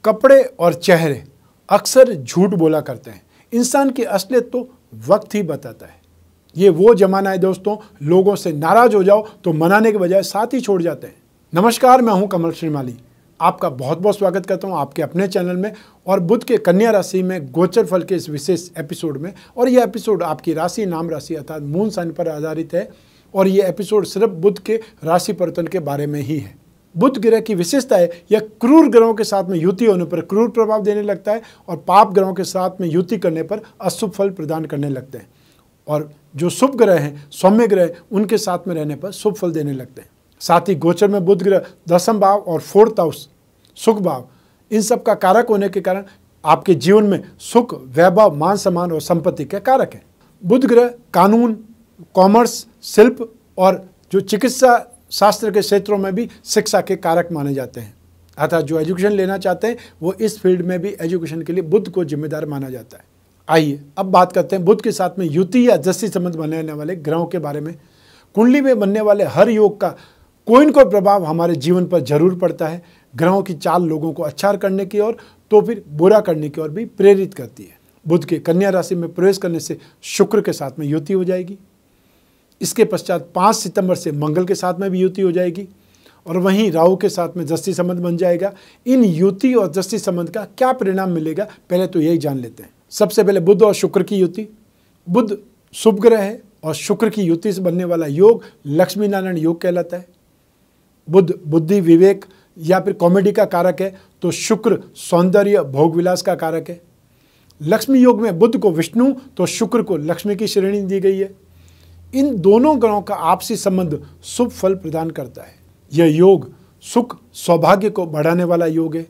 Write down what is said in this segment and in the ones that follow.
कपड़े और चेहरे अक्सर झूठ बोला करते हैं। इंसान की असलियत तो वक्त ही बताता है। ये वो जमाना है दोस्तों, लोगों से नाराज हो जाओ तो मनाने के बजाय साथ ही छोड़ जाते हैं। नमस्कार, मैं हूं कमल श्रीमाली। आपका बहुत बहुत स्वागत करता हूं आपके अपने चैनल में और बुध के कन्या राशि में गोचर फल के इस विशेष एपिसोड में। और यह एपिसोड आपकी राशि, नाम राशि अर्थात मून साइन पर आधारित है और यह एपिसोड सिर्फ बुध के राशि परिवर्तन के बारे में ही है। बुध ग्रह की विशेषता है यह क्रूर ग्रहों के साथ में युति होने पर क्रूर प्रभाव देने लगता है और पाप ग्रहों के साथ में युति करने पर अशुभ फल प्रदान करने लगते हैं। और जो शुभ ग्रह हैं, सौम्य ग्रह, उनके साथ में रहने पर शुभ फल देने लगते हैं। साथ ही गोचर में बुध ग्रह दशम भाव और फोर्थ हाउस सुख भाव, इन सब का कारक होने के कारण आपके जीवन में सुख, वैभव, मान सम्मान और संपत्ति के कारक है। बुध ग्रह कानून, कॉमर्स, शिल्प और जो चिकित्सा शास्त्र के क्षेत्रों में भी शिक्षा के कारक माने जाते हैं। अर्थात जो एजुकेशन लेना चाहते हैं वो इस फील्ड में भी एजुकेशन के लिए बुध को जिम्मेदार माना जाता है। आइए अब बात करते हैं बुध के साथ में युति या दृष्टि संबंध बनने वाले ग्रहों के बारे में। कुंडली में बनने वाले हर योग का कोई न कोई प्रभाव हमारे जीवन पर जरूर पड़ता है। ग्रहों की चाल लोगों को अच्छा करने की ओर तो फिर बुरा करने की ओर भी प्रेरित करती है। बुध के कन्या राशि में प्रवेश करने से शुक्र के साथ में युति हो जाएगी। इसके पश्चात 5 सितंबर से मंगल के साथ में भी युति हो जाएगी और वहीं राहु के साथ में दृष्टि संबंध बन जाएगा। इन युति और दृष्टि संबंध का क्या परिणाम मिलेगा, पहले तो यही जान लेते हैं। सबसे पहले बुध और शुक्र की युति। बुध शुभ ग्रह है और शुक्र की युति से बनने वाला योग लक्ष्मी नारायण योग कहलाता है। बुध बुद्धि, विवेक या फिर कॉमेडी का कारक है तो शुक्र सौंदर्य, भोग विलास का कारक है। लक्ष्मी योग में बुध को विष्णु तो शुक्र को लक्ष्मी की श्रेणी दी गई है। इन दोनों ग्रहों का आपसी संबंध शुभ फल प्रदान करता है। यह योग सुख, सौभाग्य को बढ़ाने वाला योग है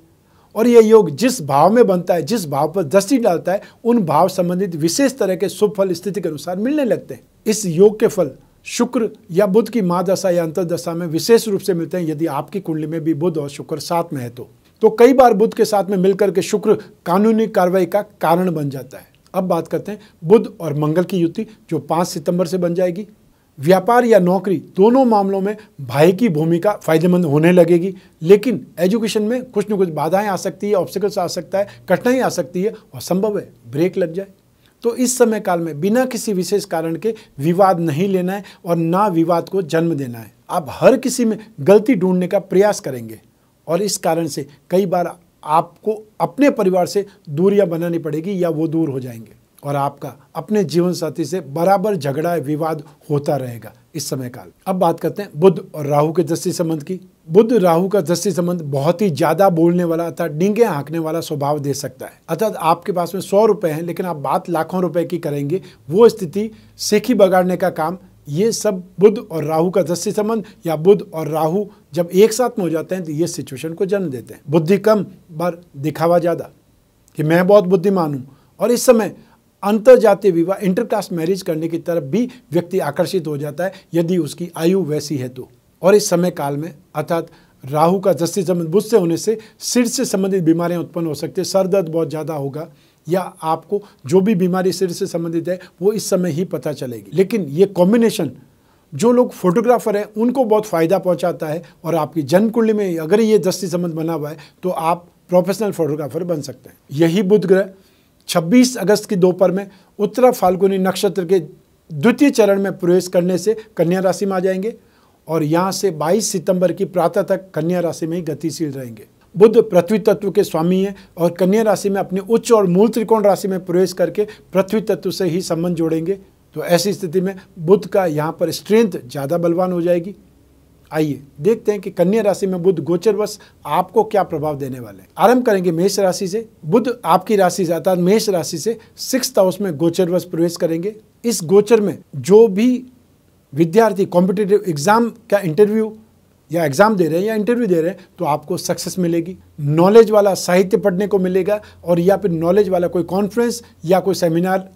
और यह योग जिस भाव में बनता है, जिस भाव पर दृष्टि डालता है, उन भाव संबंधित विशेष तरह के शुभ फल स्थिति के अनुसार मिलने लगते हैं। इस योग के फल शुक्र या बुध की महादशा या अंतर्दशा में विशेष रूप से मिलते हैं। यदि आपकी कुंडली में भी बुध और शुक्र साथ में है तो कई बार बुध के साथ में मिलकर के शुक्र कानूनी कार्रवाई का कारण बन जाता है। अब बात करते हैं बुध और मंगल की युति जो 5 सितंबर से बन जाएगी। व्यापार या नौकरी दोनों मामलों में भाई की भूमिका फायदेमंद होने लगेगी, लेकिन एजुकेशन में कुछ न कुछ बाधाएं आ सकती है, ऑब्स्टिकल्स आ सकता है, कठिनाई आ सकती है और संभव है ब्रेक लग जाए। तो इस समय काल में बिना किसी विशेष कारण के विवाद नहीं लेना है और ना विवाद को जन्म देना है। आप हर किसी में गलती ढूंढने का प्रयास करेंगे और इस कारण से कई बार आपको अपने परिवार से दूरियां बनानी पड़ेगी या वो दूर हो जाएंगे और आपका अपने जीवन साथी से बराबर झगड़ा, विवाद होता रहेगा इस समय काल। अब बात करते हैं बुध और राहु के दृष्टि संबंध की। बुध राहु का दृष्टि संबंध बहुत ही ज्यादा बोलने वाला अर्थात डींगे हाँकने वाला स्वभाव दे सकता है। अर्थात आपके पास में 100 रुपए हैं लेकिन आप बात लाखों रुपए की करेंगे, वो स्थिति सेखी बगाड़ने का काम, ये सब बुध और राहु का दृष्टि संबंध या बुध और राहु जब एक साथ में हो जाते हैं तो ये सिचुएशन को जन्म देते हैं। बुद्धि कम पर दिखावा ज्यादा कि मैं बहुत बुद्धिमान हूं और इस समय अंतरजातीय विवाह, इंटरकास्ट मैरिज करने की तरफ भी व्यक्ति आकर्षित हो जाता है यदि उसकी आयु वैसी है तो। और इस समय काल में अर्थात राहु का दृष्टि संबंध बुध से होने से सिर से संबंधित बीमारियां उत्पन्न हो सकती है। सर दर्द बहुत ज़्यादा होगा या आपको जो भी बीमारी सिर से संबंधित है वो इस समय ही पता चलेगी। लेकिन ये कॉम्बिनेशन जो लोग फोटोग्राफर हैं उनको बहुत फ़ायदा पहुँचाता है और आपकी जन्म कुंडली में अगर ये दृष्टि संबंध बना हुआ है तो आप प्रोफेशनल फोटोग्राफर बन सकते हैं। यही बुध ग्रह 26 अगस्त की दोपहर में उत्तरा फाल्गुनी नक्षत्र के द्वितीय चरण में प्रवेश करने से कन्या राशि में आ जाएंगे और यहाँ से 22 सितंबर की प्रातः तक कन्या राशि में ही गतिशील रहेंगे। बुध पृथ्वी तत्व के स्वामी हैं और कन्या राशि में अपने उच्च और मूल त्रिकोण राशि में प्रवेश करके पृथ्वी तत्व से ही संबंध जोड़ेंगे। तो ऐसी स्थिति में बुध का यहाँ पर स्ट्रेंथ ज़्यादा बलवान हो जाएगी। आइए देखते हैं कि कन्या राशि में बुध गोचरवश आपको क्या प्रभाव देने वाले हैं। आरंभ करेंगे मेष राशि से। बुध आपकी राशि से अर्थात मेष राशि से 6th हाउस में गोचरवश प्रवेश करेंगे। इस गोचर में जो भी विद्यार्थी कॉम्पिटिटिव एग्जाम का इंटरव्यू या एग्जाम दे रहे हैं या इंटरव्यू दे रहे हैं तो आपको सक्सेस मिलेगी। नॉलेज वाला साहित्य पढ़ने को मिलेगा और या फिर नॉलेज वाला कोई कॉन्फ्रेंस या कोई सेमिनार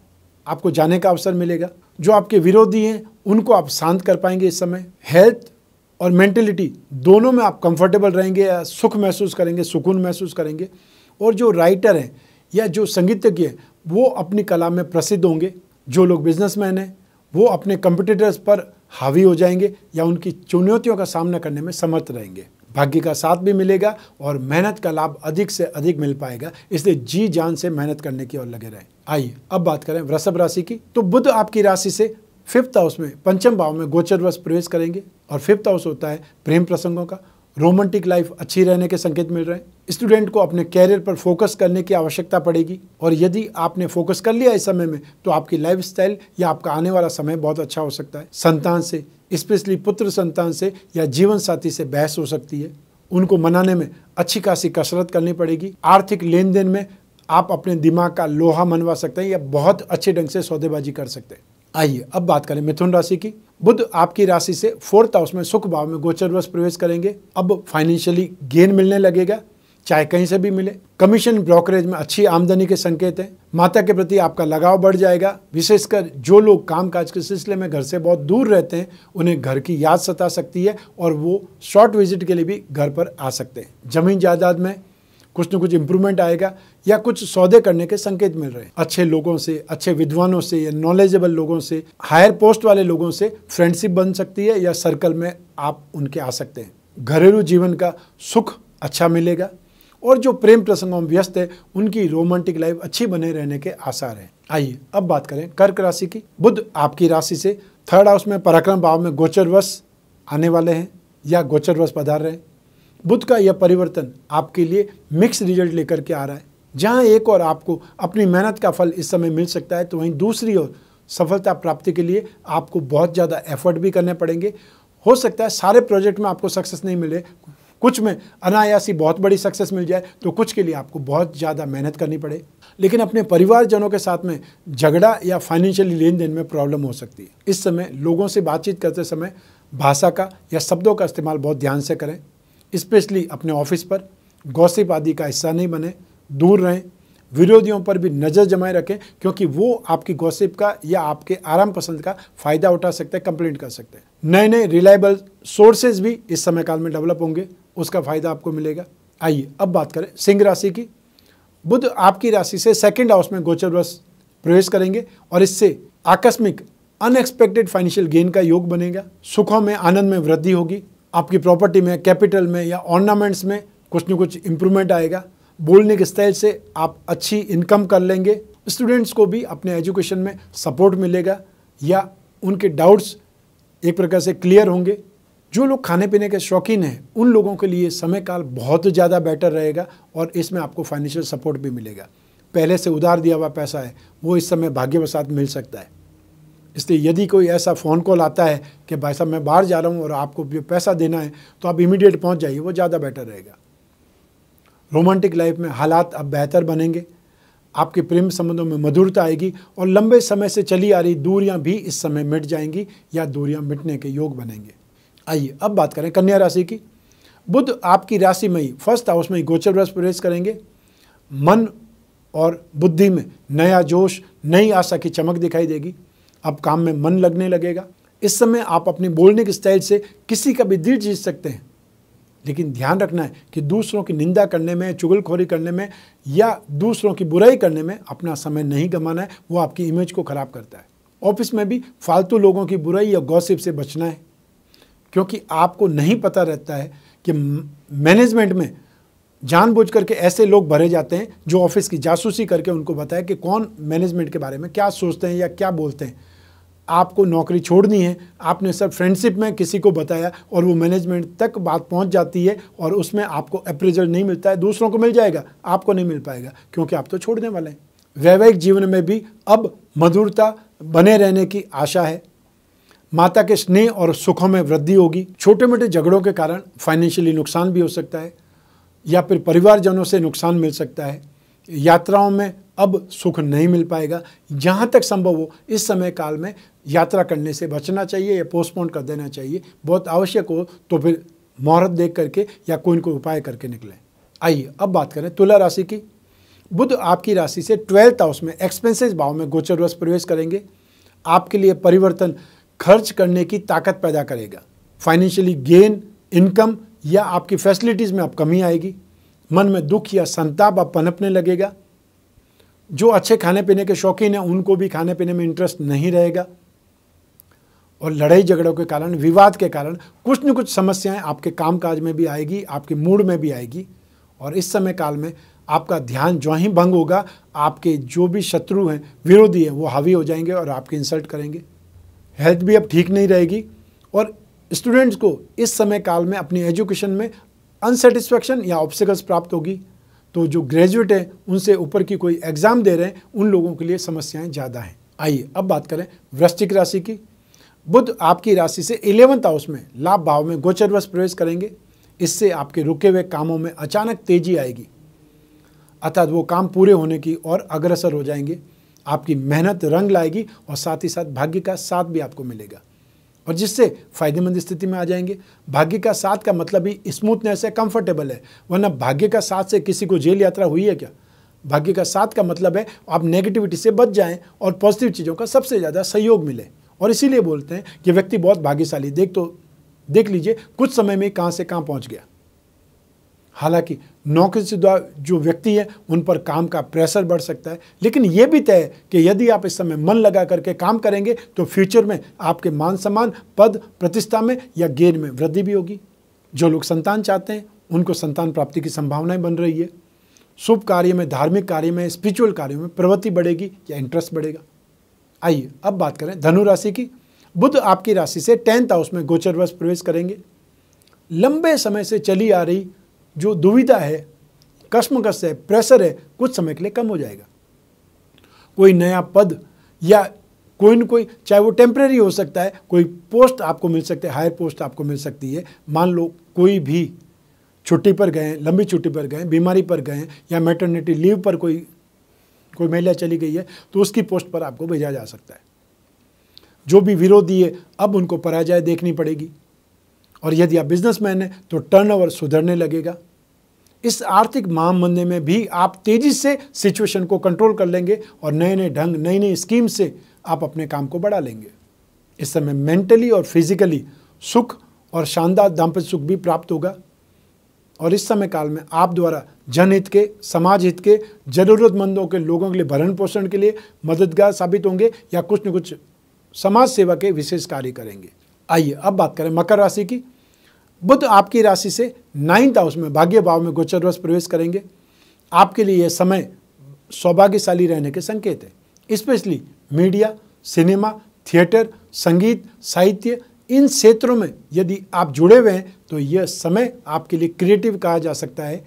आपको जाने का अवसर मिलेगा। जो आपके विरोधी हैं उनको आप शांत कर पाएंगे। इस समय हेल्थ और मेंटलिटी दोनों में आप कंफर्टेबल रहेंगे, सुख महसूस करेंगे, सुकून महसूस करेंगे। और जो राइटर हैं या जो संगीतज्ञ हैं वो अपनी कला में प्रसिद्ध होंगे। जो लोग बिजनेसमैन हैं वो अपने कंपटीटर्स पर हावी हो जाएंगे या उनकी चुनौतियों का सामना करने में समर्थ रहेंगे। भाग्य का साथ भी मिलेगा और मेहनत का लाभ अधिक से अधिक मिल पाएगा, इसलिए जी जान से मेहनत करने की ओर लगे रहें। आइए अब बात करें वृषभ राशि की। तो बुध आपकी राशि से 5th हाउस में, पंचम भाव में गोचरवश प्रवेश करेंगे और 5th हाउस होता है प्रेम प्रसंगों का। रोमांटिक लाइफ अच्छी रहने के संकेत मिल रहे हैं। स्टूडेंट को अपने कैरियर पर फोकस करने की आवश्यकता पड़ेगी और यदि आपने फोकस कर लिया इस समय में तो आपकी लाइफस्टाइल या आपका आने वाला समय बहुत अच्छा हो सकता है। संतान से, स्पेशली पुत्र संतान से या जीवन साथी से बहस हो सकती है, उनको मनाने में अच्छी खासी कसरत करनी पड़ेगी। आर्थिक लेन देन में आप अपने दिमाग का लोहा मनवा सकते हैं या बहुत अच्छे ढंग से सौदेबाजी कर सकते हैं। आइए अब बात करें मिथुन राशि की। बुध आपकी राशि से 4th हाउस में सुख भाव में गोचरवश प्रवेश करेंगे। अब फाइनेंशियली गेन मिलने लगेगा, चाहे कहीं से भी मिले। कमीशन ब्रोकरेज में अच्छी आमदनी के संकेत हैं। माता के प्रति आपका लगाव बढ़ जाएगा। विशेषकर जो लोग कामकाज के सिलसिले में घर से बहुत दूर रहते हैं, उन्हें घर की याद सता सकती है और वो शॉर्ट विजिट के लिए भी घर पर आ सकते हैं। जमीन जायदाद में कुछ न कुछ इंप्रूवमेंट आएगा या कुछ सौदे करने के संकेत मिल रहे हैं। अच्छे लोगों से, अच्छे विद्वानों से या नॉलेजेबल लोगों से, हायर पोस्ट वाले लोगों से फ्रेंडशिप बन सकती है या सर्कल में आप उनके आ सकते हैं। घरेलू जीवन का सुख अच्छा मिलेगा और जो प्रेम प्रसंगों में व्यस्त है उनकी रोमांटिक लाइफ अच्छी बने रहने के आसार हैं। आइए अब बात करें कर्क राशि की। बुध आपकी राशि से 3rd हाउस में पराक्रम भाव में गोचरवश आने वाले हैं या गोचरवश पधार रहे हैं। बुध का यह परिवर्तन आपके लिए मिक्स रिजल्ट लेकर के आ रहा है। जहां एक और आपको अपनी मेहनत का फल इस समय मिल सकता है, तो वहीं दूसरी ओर सफलता प्राप्ति के लिए आपको बहुत ज़्यादा एफर्ट भी करने पड़ेंगे। हो सकता है सारे प्रोजेक्ट में आपको सक्सेस नहीं मिले, कुछ में अनायासी बहुत बड़ी सक्सेस मिल जाए, तो कुछ के लिए आपको बहुत ज़्यादा मेहनत करनी पड़े। लेकिन अपने परिवारजनों के साथ में झगड़ा या फाइनेंशियली लेन देन में प्रॉब्लम हो सकती है। इस समय लोगों से बातचीत करते समय भाषा का या शब्दों का इस्तेमाल बहुत ध्यान से करें। स्पेशली अपने ऑफिस पर गॉसिप आदि का हिस्सा नहीं बने, दूर रहें। विरोधियों पर भी नज़र जमाए रखें, क्योंकि वो आपकी गॉसिप का या आपके आराम पसंद का फ़ायदा उठा सकते हैं, कंप्लेंट कर सकते हैं। नए नए रिलायबल सोर्सेज भी इस समय काल में डेवलप होंगे, उसका फ़ायदा आपको मिलेगा। आइए अब बात करें सिंह राशि की। बुध आपकी राशि से 2nd हाउस में गोचरवश प्रवेश करेंगे और इससे आकस्मिक अनएक्सपेक्टेड फाइनेंशियल गेन का योग बनेगा। सुखों में, आनंद में वृद्धि होगी। आपकी प्रॉपर्टी में, कैपिटल में या ऑर्नामेंट्स में कुछ न कुछ इंप्रूवमेंट आएगा। बोलने के स्टाइल से आप अच्छी इनकम कर लेंगे। स्टूडेंट्स को भी अपने एजुकेशन में सपोर्ट मिलेगा या उनके डाउट्स एक प्रकार से क्लियर होंगे। जो लोग खाने पीने के शौकीन हैं, उन लोगों के लिए समय काल बहुत ज़्यादा बेटर रहेगा और इसमें आपको फाइनेंशियल सपोर्ट भी मिलेगा। पहले से उधार दिया हुआ पैसा है, वो इस समय भाग्यवशात मिल सकता है। इसलिए यदि कोई ऐसा फ़ोन कॉल आता है कि भाई साहब मैं बाहर जा रहा हूँ और आपको पैसा देना है, तो आप इमीडिएट पहुँच जाइए, वो ज़्यादा बेटर रहेगा। रोमांटिक लाइफ में हालात अब बेहतर बनेंगे। आपके प्रेम संबंधों में मधुरता आएगी और लंबे समय से चली आ रही दूरियां भी इस समय मिट जाएंगी या दूरियां मिटने के योग बनेंगे। आइए अब बात करें कन्या राशि की। बुध आपकी राशि में ही 1st हाउस में ही गोचरवश प्रवेश करेंगे। मन और बुद्धि में नया जोश, नई आशा की चमक दिखाई देगी। अब काम में मन लगने लगेगा। इस समय आप अपनी बोलने के स्टाइल से किसी का भी दिल जीत सकते हैं, लेकिन ध्यान रखना है कि दूसरों की निंदा करने में, चुगलखोरी करने में या दूसरों की बुराई करने में अपना समय नहीं गंवाना है, वो आपकी इमेज को खराब करता है। ऑफिस में भी फालतू लोगों की बुराई या गॉसिप से बचना है, क्योंकि आपको नहीं पता रहता है कि मैनेजमेंट में जानबूझ करके ऐसे लोग भरे जाते हैं जो ऑफिस की जासूसी करके उनको बताए कि कौन मैनेजमेंट के बारे में क्या सोचते हैं या क्या बोलते हैं। आपको नौकरी छोड़नी है, आपने सब फ्रेंडशिप में किसी को बताया और वो मैनेजमेंट तक बात पहुंच जाती है और उसमें आपको अप्रेजल नहीं मिलता है। दूसरों को मिल जाएगा, आपको नहीं मिल पाएगा, क्योंकि आप तो छोड़ने वाले हैं। वैवाहिक जीवन में भी अब मधुरता बने रहने की आशा है। माता के स्नेह और सुखों में वृद्धि होगी। छोटे मोटे झगड़ों के कारण फाइनेंशियली नुकसान भी हो सकता है या फिर परिवारजनों से नुकसान मिल सकता है। यात्राओं में अब सुख नहीं मिल पाएगा। जहाँ तक संभव हो इस समय काल में यात्रा करने से बचना चाहिए या पोस्टपोन कर देना चाहिए। बहुत आवश्यक हो तो फिर मुहूर्त देख करके या कोई न कोई उपाय करके निकलें। आइए अब बात करें तुला राशि की। बुध आपकी राशि से 12th हाउस में एक्सपेंसेस भाव में गोचरवश प्रवेश करेंगे। आपके लिए परिवर्तन खर्च करने की ताकत पैदा करेगा। फाइनेंशियली गेन, इनकम या आपकी फैसिलिटीज़ में अब कमी आएगी। मन में दुख या संताप अब पनपने लगेगा। जो अच्छे खाने पीने के शौकीन हैं उनको भी खाने पीने में इंटरेस्ट नहीं रहेगा और लड़ाई झगड़ों के कारण, विवाद के कारण कुछ न कुछ समस्याएं आपके कामकाज में भी आएगी, आपके मूड में भी आएगी। और इस समय काल में आपका ध्यान जो ही भंग होगा, आपके जो भी शत्रु हैं, विरोधी हैं, वो हावी हो जाएंगे और आपकी इंसल्ट करेंगे। हेल्थ भी अब ठीक नहीं रहेगी और स्टूडेंट्स को इस समय काल में अपनी एजुकेशन में अनसेटिस्फैक्शन या ऑब्स्टिकल्स प्राप्त होगी। तो जो ग्रेजुएट हैं, उनसे ऊपर की कोई एग्जाम दे रहे हैं, उन लोगों के लिए समस्याएं ज़्यादा हैं। आइए अब बात करें वृश्चिक राशि की। बुध आपकी राशि से 11वें हाउस में लाभ भाव में गोचरवश प्रवेश करेंगे। इससे आपके रुके हुए कामों में अचानक तेजी आएगी, अर्थात वो काम पूरे होने की और अग्रसर हो जाएंगे। आपकी मेहनत रंग लाएगी और साथ ही साथ भाग्य का साथ भी आपको मिलेगा और जिससे फायदेमंद स्थिति में आ जाएंगे। भाग्य का साथ का मतलब ही स्मूथनेस है, कंफर्टेबल है, वरना भाग्य का साथ से किसी को जेल यात्रा हुई है क्या? भाग्य का साथ का मतलब है आप नेगेटिविटी से बच जाएं और पॉजिटिव चीज़ों का सबसे ज़्यादा सहयोग मिले। और इसीलिए बोलते हैं कि व्यक्ति बहुत भाग्यशाली। देख लीजिए कुछ समय में कहाँ से कहाँ पहुँच गया। हालांकि नौकरी से जो व्यक्ति है उन पर काम का प्रेशर बढ़ सकता है, लेकिन यह भी तय है कि यदि आप इस समय मन लगा करके काम करेंगे तो फ्यूचर में आपके मान सम्मान, पद प्रतिष्ठा में या गेन में वृद्धि भी होगी। जो लोग संतान चाहते हैं उनको संतान प्राप्ति की संभावनाएं बन रही है। शुभ कार्य में, धार्मिक कार्य में, स्पिरिचुअल कार्यों में प्रवृत्ति बढ़ेगी या इंटरेस्ट बढ़ेगा। आइए अब बात करें धनु राशि की। बुध आपकी राशि से 10th हाउस में गोचरवश प्रवेश करेंगे। लंबे समय से चली आ रही जो दुविधा है, कश्मकश है, प्रेशर है, कुछ समय के लिए कम हो जाएगा। कोई नया पद या कोई न कोई, चाहे वो टेम्परेरी हो सकता है, कोई पोस्ट आपको मिल सकता है, हायर पोस्ट आपको मिल सकती है। मान लो कोई भी छुट्टी पर गए, लंबी छुट्टी पर गए, बीमारी पर गए या मैटरनिटी लीव पर कोई महिला चली गई है तो उसकी पोस्ट पर आपको भेजा जा सकता है। जो भी विरोधी है अब उनको पराजय देखनी पड़ेगी। और यदि आप बिजनेसमैन हैं तो टर्नओवर सुधरने लगेगा। इस आर्थिक महामंदी में भी आप तेजी से सिचुएशन को कंट्रोल कर लेंगे और नए नए ढंग, नई नई स्कीम से आप अपने काम को बढ़ा लेंगे। इस समय मेंटली और फिजिकली सुख और शानदार दाम्पत्य सुख भी प्राप्त होगा। और इस समय काल में आप द्वारा जनहित के, समाज हित के, जरूरतमंदों के लोगों के लिए भरण पोषण के लिए मददगार साबित होंगे या कुछ न कुछ समाज सेवा के विशेष कार्य करेंगे। आइए अब बात करें मकर राशि की। बुध आपकी राशि से 9th हाउस में भाग्य भाव में गोचरवश प्रवेश करेंगे। आपके लिए यह समय सौभाग्यशाली रहने के संकेत है। स्पेशली मीडिया, सिनेमा, थिएटर, संगीत, साहित्य, इन क्षेत्रों में यदि आप जुड़े हुए हैं तो यह समय आपके लिए क्रिएटिव कहा जा सकता है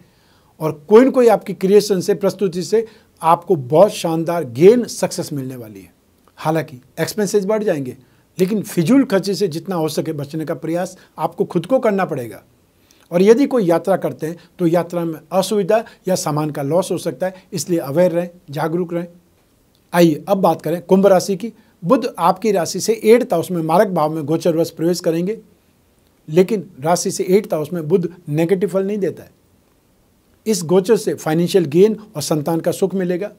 और कोई न कोई आपकी क्रिएशन से, प्रस्तुति से आपको बहुत शानदार गेन, सक्सेस मिलने वाली है। हालांकि एक्सपेंसेस बढ़ जाएंगे, लेकिन फिजूल खर्चे से जितना हो सके बचने का प्रयास आपको खुद को करना पड़ेगा। और यदि कोई यात्रा करते हैं तो यात्रा में असुविधा या सामान का लॉस हो सकता है, इसलिए अवेयर रहें, जागरूक रहें। आइए अब बात करें कुंभ राशि की। बुध आपकी राशि से 8th हाउस में मारक भाव में गोचरवश प्रवेश करेंगे, लेकिन राशि से 8th हाउस में बुध नेगेटिव फल नहीं देता है। इस गोचर से फाइनेंशियल गेन और संतान का सुख मिलेगा।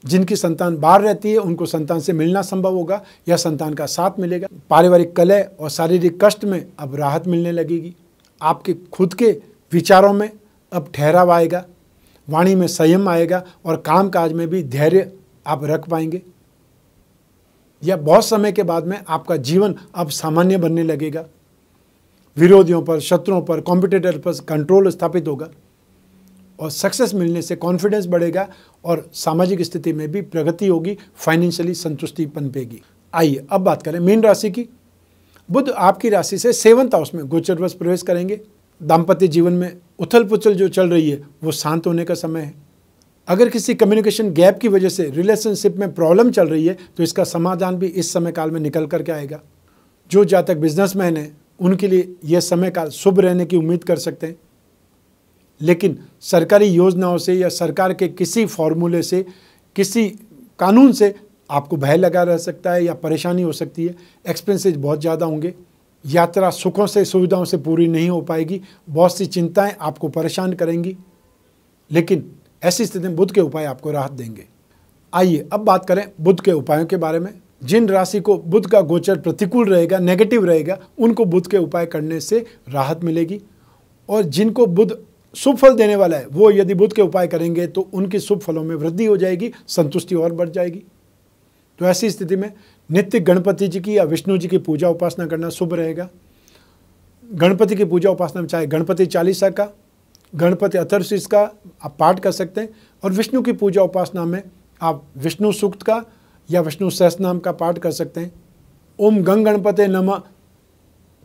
जिनकी संतान बाहर रहती है उनको संतान से मिलना संभव होगा या संतान का साथ मिलेगा। पारिवारिक कलह और शारीरिक कष्ट में अब राहत मिलने लगेगी। आपके खुद के विचारों में अब ठहराव आएगा, वाणी में संयम आएगा और कामकाज में भी धैर्य आप रख पाएंगे। या बहुत समय के बाद में आपका जीवन अब सामान्य बनने लगेगा। विरोधियों पर, शत्रुओं पर, कॉम्पिटिटर पर कंट्रोल स्थापित होगा और सक्सेस मिलने से कॉन्फिडेंस बढ़ेगा और सामाजिक स्थिति में भी प्रगति होगी, फाइनेंशियली संतुष्टि पनपेगी। आइए अब बात करें मीन राशि की। बुध आपकी राशि से 7th हाउस में गोचरवश प्रवेश करेंगे। दाम्पत्य जीवन में उथल पुथल जो चल रही है वो शांत होने का समय है। अगर किसी कम्युनिकेशन गैप की वजह से रिलेशनशिप में प्रॉब्लम चल रही है तो इसका समाधान भी इस समय काल में निकल करके आएगा। जो जातक बिजनेसमैन हैं उनके लिए यह समय काल शुभ रहने की उम्मीद कर सकते हैं, लेकिन सरकारी योजनाओं से या सरकार के किसी फॉर्मूले से, किसी कानून से आपको भय लगा रह सकता है या परेशानी हो सकती है। एक्सपेंसेस बहुत ज़्यादा होंगे। यात्रा सुखों से, सुविधाओं से पूरी नहीं हो पाएगी। बहुत सी चिंताएं आपको परेशान करेंगी, लेकिन ऐसी स्थिति में बुध के उपाय आपको राहत देंगे। आइए अब बात करें बुध के उपायों के बारे में। जिन राशि को बुध का गोचर प्रतिकूल रहेगा, नेगेटिव रहेगा, उनको बुध के उपाय करने से राहत मिलेगी। और जिनको बुध शुभ फल देने वाला है वो यदि बुध के उपाय करेंगे तो उनके शुभ फलों में वृद्धि हो जाएगी, संतुष्टि और बढ़ जाएगी। तो ऐसी स्थिति में नित्य गणपति जी की या विष्णु जी की पूजा उपासना करना शुभ रहेगा। गणपति की पूजा उपासना में चाहे गणपति चालीसा का, गणपति अथर्वशीष का आप पाठ कर सकते हैं, और विष्णु की पूजा उपासना में आप विष्णु सूक्त का या विष्णु सहस्त्रनाम का पाठ कर सकते हैं। ओम गंग गणपते नमः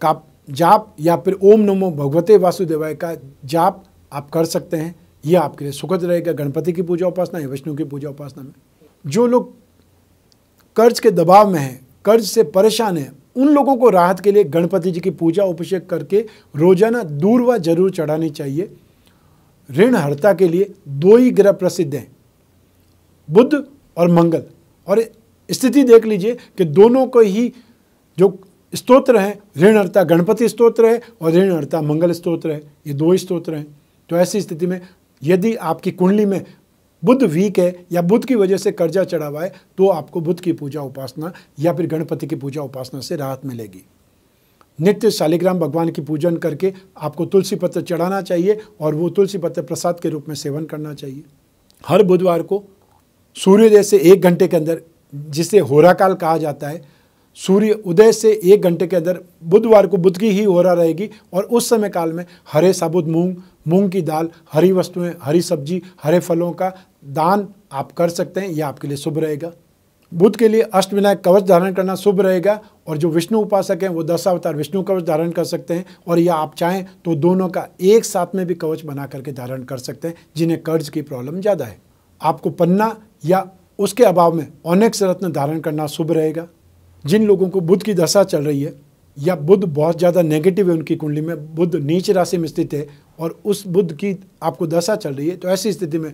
का जाप या फिर ओम नमो भगवते वासुदेवाय का जाप आप कर सकते हैं। यह आपके लिए सुखद रहेगा गणपति की पूजा उपासना या विष्णु की पूजा उपासना में। जो लोग कर्ज के दबाव में हैं, कर्ज से परेशान हैं, उन लोगों को राहत के लिए गणपति जी की पूजा अभिषेक करके रोजाना दूर्वा जरूर चढ़ानी चाहिए। ऋण हरता के लिए 2 ही ग्रह प्रसिद्ध हैं, बुध और मंगल, और स्थिति देख लीजिए कि दोनों को ही जो स्तोत्र हैं, ऋण हरता गणपति स्तोत्र है और ऋण हरता मंगल स्तोत्र है, ये 2 ही स्तोत्र हैं। तो ऐसी स्थिति में यदि आपकी कुंडली में बुध वीक है या बुध की वजह से कर्जा चढ़ा हुआ है, तो आपको बुध की पूजा उपासना या फिर गणपति की पूजा उपासना से राहत मिलेगी। नित्य शालिग्राम भगवान की पूजन करके आपको तुलसी पत्र चढ़ाना चाहिए और वो तुलसी पत्र प्रसाद के रूप में सेवन करना चाहिए। हर बुधवार को सूर्योदय से 1 घंटे के अंदर, जिसे होरा काल कहा जाता है, सूर्य उदय से 1 घंटे के अंदर बुधवार को बुध की ही होरा रहेगी, और उस समय काल में हरे साबुत मूंग, मूंग की दाल, हरी वस्तुएं, हरी सब्जी, हरे फलों का दान आप कर सकते हैं। यह आपके लिए शुभ रहेगा। बुध के लिए अष्टविनायक कवच धारण करना शुभ रहेगा, और जो विष्णु उपासक हैं वो 10 अवतार विष्णु कवच धारण कर सकते हैं, और या आप चाहें तो दोनों का एक साथ में भी कवच बना करके धारण कर सकते हैं जिन्हें कर्ज की प्रॉब्लम ज़्यादा है। आपको पन्ना या उसके अभाव में ऑनेक्स रत्न धारण करना शुभ रहेगा। जिन लोगों को बुध की दशा चल रही है या बुध बहुत ज़्यादा नेगेटिव है, उनकी कुंडली में बुध नीच राशि में स्थित है और उस बुध की आपको दशा चल रही है, तो ऐसी स्थिति में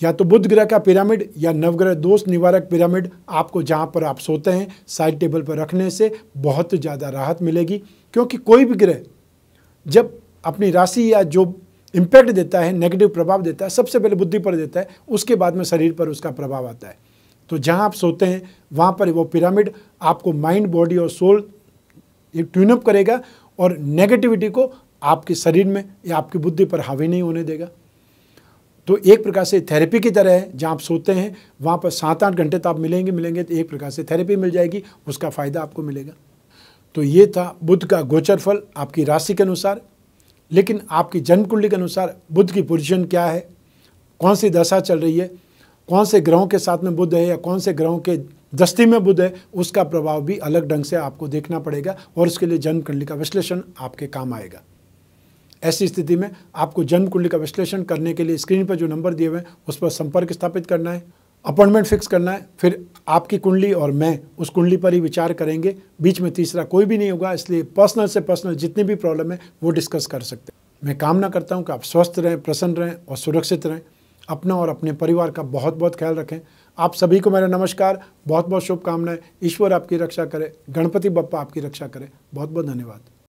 या तो बुध ग्रह का पिरामिड या नवग्रह दोष निवारक पिरामिड आपको जहाँ पर आप सोते हैं साइड टेबल पर रखने से बहुत ज़्यादा राहत मिलेगी। क्योंकि कोई भी ग्रह जब अपनी राशि या जो इम्पैक्ट देता है, नेगेटिव प्रभाव देता है, सबसे पहले बुद्धि पर देता है, उसके बाद में शरीर पर उसका प्रभाव आता है। तो जहाँ आप सोते हैं वहाँ पर वो पिरामिड आपको माइंड, बॉडी और सोल एक ट्यूनअप करेगा और नेगेटिविटी को आपके शरीर में या आपकी बुद्धि पर हावी नहीं होने देगा। तो एक प्रकार से थेरेपी की तरह है। जहाँ आप सोते हैं वहाँ पर 7-8 घंटे तो आप मिलेंगे, तो एक प्रकार से थेरेपी मिल जाएगी, उसका फ़ायदा आपको मिलेगा। तो ये था बुध का गोचर फल आपकी राशि के अनुसार। लेकिन आपकी जन्म कुंडली के अनुसार बुध की पोजीशन क्या है, कौन सी दशा चल रही है, कौन से ग्रहों के साथ में बुध है या कौन से ग्रहों के दस्ती में बुध है, उसका प्रभाव भी अलग ढंग से आपको देखना पड़ेगा, और उसके लिए जन्म कुंडली का विश्लेषण आपके काम आएगा। ऐसी स्थिति में आपको जन्म कुंडली का विश्लेषण करने के लिए स्क्रीन पर जो नंबर दिए हुए हैं उस पर संपर्क स्थापित करना है, अपॉइंटमेंट फिक्स करना है। फिर आपकी कुंडली और मैं उस कुंडली पर ही विचार करेंगे, बीच में तीसरा कोई भी नहीं होगा। इसलिए पर्सनल से पर्सनल जितनी भी प्रॉब्लम है वो डिस्कस कर सकते हैं। मैं कामना करता हूँ कि आप स्वस्थ रहें, प्रसन्न रहें और सुरक्षित रहें। अपना और अपने परिवार का बहुत बहुत ख्याल रखें। आप सभी को मेरा नमस्कार, बहुत बहुत शुभकामनाएं। ईश्वर आपकी रक्षा करे, गणपति बप्पा आपकी रक्षा करे। बहुत बहुत धन्यवाद।